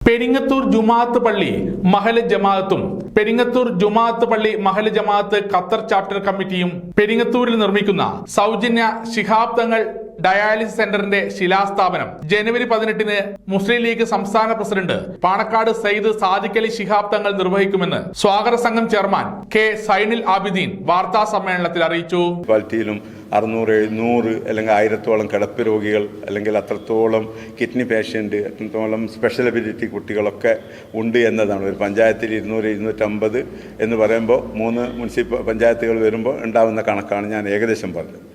പെരിങ്ങത്തൂർ ജുമാഅത്ത് പള്ളി മഹല് ജമാഅത്തും പെരിങ്ങത്തൂർ ജുമാഅത്ത് പള്ളി മഹല് ജമാഅത്ത് Qatar chapter കമ്മിറ്റിയും പെരിങ്ങത്തൂരിൽ നിർമ്മിക്കുന്ന സൗജന്യ ശിഹാബ് തങ്ങൾ ഡയാലിസിസ് സെന്ററിന്റെ ശിലാസ്ഥാപനം ജനുവരി 18-ന് മുസ്ലിം ലീഗ് സംസ്ഥാന പ്രസിഡന്റ് പാണക്കാട് സയ്യിദ് സാദിഖ് അലി ശിഹാബ് തങ്ങൾ നിർവഹിക്കുമെന്ന് സ്വാഗത സംഘം ചെയർമാൻ കെ സൈനുൽ ആബിദീൻ വാർത്താ സമ്മേളനത്തിൽ അറിയിച്ചു. 600, 700 അല്ലെങ്കിൽ 1000-ഓളം കിടപ്പ് രോഗികൾ അല്ലെങ്കിൽ അത്രത്തോളം കിഡ്നി പേഷ്യൻ്റ്, അത്രത്തോളം സ്പെഷ്യൽ എബിലിറ്റി കുട്ടികളൊക്കെ ഉണ്ട് എന്നതാണ്. ഒരു പഞ്ചായത്തിൽ 200, 250 എന്ന് പറയുമ്പോൾ 3 പഞ്ചായത്തുകൾ വരുമ്പോൾ ഉണ്ടാകുന്ന കണക്കാണ് ഞാൻ ഏകദേശം പറഞ്ഞത്.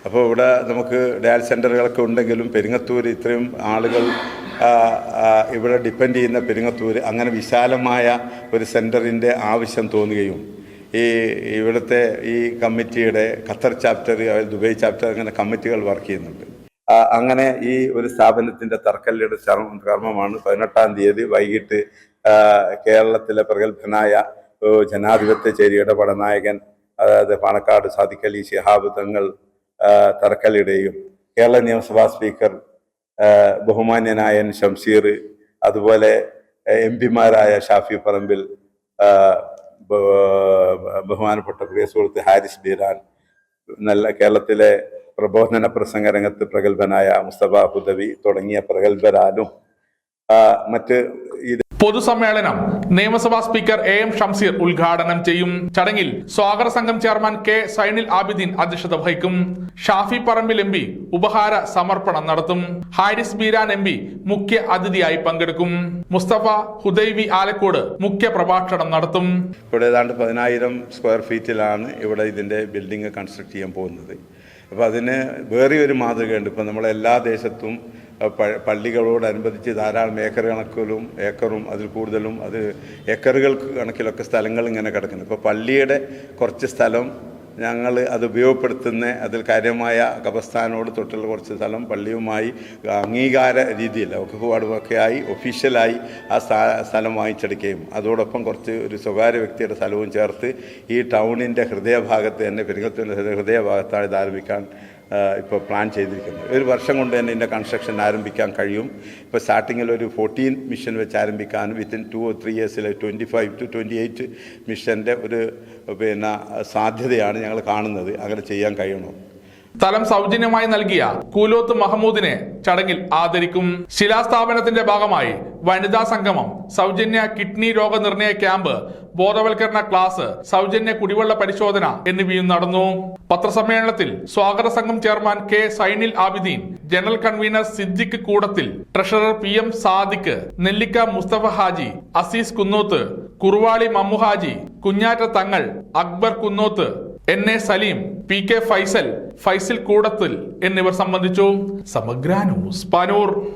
അപ്പോൾ ഇവിടെ നമുക്ക് ഡയാലിസിസ് സെൻ്ററുകളൊക്കെ ഉണ്ടെങ്കിലും പെരിങ്ങത്തൂർ ഇത്രയും ആളുകൾ ഇവിടെ ഡിപ്പെൻഡ് ചെയ്യുന്ന പെരിങ്ങത്തൂർ അങ്ങനെ വിശാലമായ ഒരു സെൻ്ററിൻ്റെ ആവശ്യം തോന്നുകയും ഇവിടുത്തെ ഈ കമ്മിറ്റിയുടെ ഖത്തർ ചാപ്റ്റർ, ദുബായ് ചാപ്റ്റർ അങ്ങനെ കമ്മിറ്റികൾ വർക്ക് ചെയ്യുന്നുണ്ട്. അങ്ങനെ ഈ ഒരു സ്ഥാപനത്തിൻ്റെ തറക്കല്ലിട കർമ്മമാണ് 18-ാം തീയതി വൈകിട്ട് കേരളത്തിലെ പ്രഗത്ഭനായ ജനാധിപത്യ ചേരിയുടെ പടനായകൻ അതായത് പാണക്കാട് സാദിഖ് അലി ശിഹാബ് തങ്ങൾ തറക്കല്ലിടുകയും കേരള നിയമസഭാ സ്പീക്കർ ബഹുമാന്യനായ ഷംസീർ, അതുപോലെ എംപിമാരായ ഷാഫി പറമ്പിൽ, ബഹുമാനപ്പെട്ട പ്രിയ സുഹൃത്ത് ഹാരിസ് ബീരാൻ, നല്ല കേരളത്തിലെ പ്രബോധന പ്രസംഗ രംഗത്ത് പ്രഗത്ഭനായ മുസ്തഫ ഹുദവി തുടങ്ങിയ പ്രഗത്ഭരാലും മറ്റ് പൊതുസമ്മേളനം നിയമസഭാ സ്പീക്കർ AM ഷംസീർ ഉദ്ഘാടനം ചെയ്യും. ചടങ്ങിൽ സ്വാഗത സംഘം ചെയർമാൻ കെ സൈനുൽ ആബിദീൻ അധ്യക്ഷത വഹിക്കും. ഷാഫി പറമ്പിൽ MP ഉപഹാര സമർപ്പണം നടത്തും. ഹാരിസ് ബീരാൻ MP മുഖ്യ അതിഥിയായി പങ്കെടുക്കും. മുസ്തഫ ഹുദൈവി ആലക്കോട് മുഖ്യ പ്രഭാഷണം നടത്തും. ഇവിടെ ഏതാണ്ട് 10,000 സ്ക്വയർ ഫീറ്റിലാണ് ഇവിടെ ഇതിന്റെ ബിൽഡിംഗ് കൺസ്ട്രക്ട് ചെയ്യാൻ പോകുന്നത്. അപ്പോൾ അതിന് വേറെ ഒരു മാതൃകയുണ്ട്. ഇപ്പം നമ്മളെല്ലാ ദേശത്തും പള്ളികളോടനുബന്ധിച്ച് ധാരാളം ഏക്കറും അതിൽ കൂടുതലും അത് ഏക്കറുകൾ കണക്കിലൊക്കെ സ്ഥലങ്ങൾ ഇങ്ങനെ കിടക്കുന്നു. ഇപ്പോൾ പള്ളിയുടെ കുറച്ച് സ്ഥലം ഞങ്ങൾ അത് ഉപയോഗപ്പെടുത്തുന്ന അതിൽ കാര്യമായ ഖബർസ്ഥാനോട് തൊട്ടുള്ള കുറച്ച് സ്ഥലം പള്ളിയുമായി അംഗീകാര രീതിയിൽ വകുപ്പുപാടുമൊക്കെ ആയി ഒഫീഷ്യലായി ആ സ്ഥലം വാങ്ങിച്ചെടുക്കുകയും അതോടൊപ്പം കുറച്ച് ഒരു സ്വകാര്യ വ്യക്തിയുടെ സ്ഥലവും ചേർത്ത് ഈ ടൗണിൻ്റെ ഹൃദയഭാഗത്ത് തന്നെ പെരിങ്ങത്തൂരിൻ്റെ ഹൃദയഭാഗത്താണ് ഇത് ആരംഭിക്കാൻ ഇപ്പോൾ പ്ലാൻ ചെയ്തിരിക്കുന്നത്. 1 വർഷം കൊണ്ട് തന്നെ ഇതിൻ്റെ കൺസ്ട്രക്ഷൻ ആരംഭിക്കാൻ കഴിയും. ഇപ്പോൾ സ്റ്റാർട്ടിങ്ങിൽ ഒരു 14 മിഷൻ വെച്ച് ആരംഭിക്കാനും വിത്തിൻ 2 or 3 years 25 to 28 മിഷൻ്റെ ഒരു സാധ്യതയാണ് ഞങ്ങൾ കാണുന്നത്. അങ്ങനെ ചെയ്യാൻ കഴിയണം. സ്ഥലം സൗജന്യമായി നൽകിയ കൂലോത്ത് മഹമ്മൂദിനെ ചടങ്ങിൽ ആദരിക്കും. ശിലാസ്ഥാപനത്തിന്റെ ഭാഗമായി വനിതാ സംഗമം, സൗജന്യ കിഡ്നി രോഗനിർണയ ക്യാമ്പ്, ബോധവൽക്കരണ ക്ലാസ്, സൗജന്യ കുടിവെള്ള പരിശോധന എന്നിവയും നടന്നു. പത്രസമ്മേളനത്തിൽ സ്വാഗത സംഘം chairman K Sainul Abideen, general convener Siddique Koodathil, treasurer PM Sadiq, നെല്ലിക്ക മുസ്തഫ ഹാജി, അസീസ് കുന്നോത്ത്, കുറുവാളി മമ്മു ഹാജി, കുഞ്ഞാറ്റ തങ്ങൾ, അക്ബർ കുന്നോത്ത്, NA സലീം, PK ഫൈസൽ കൂടത്തിൽ എന്നിവർ സംബന്ധിച്ചു. സമഗ്ര ന്യൂസ് പാനൂർ.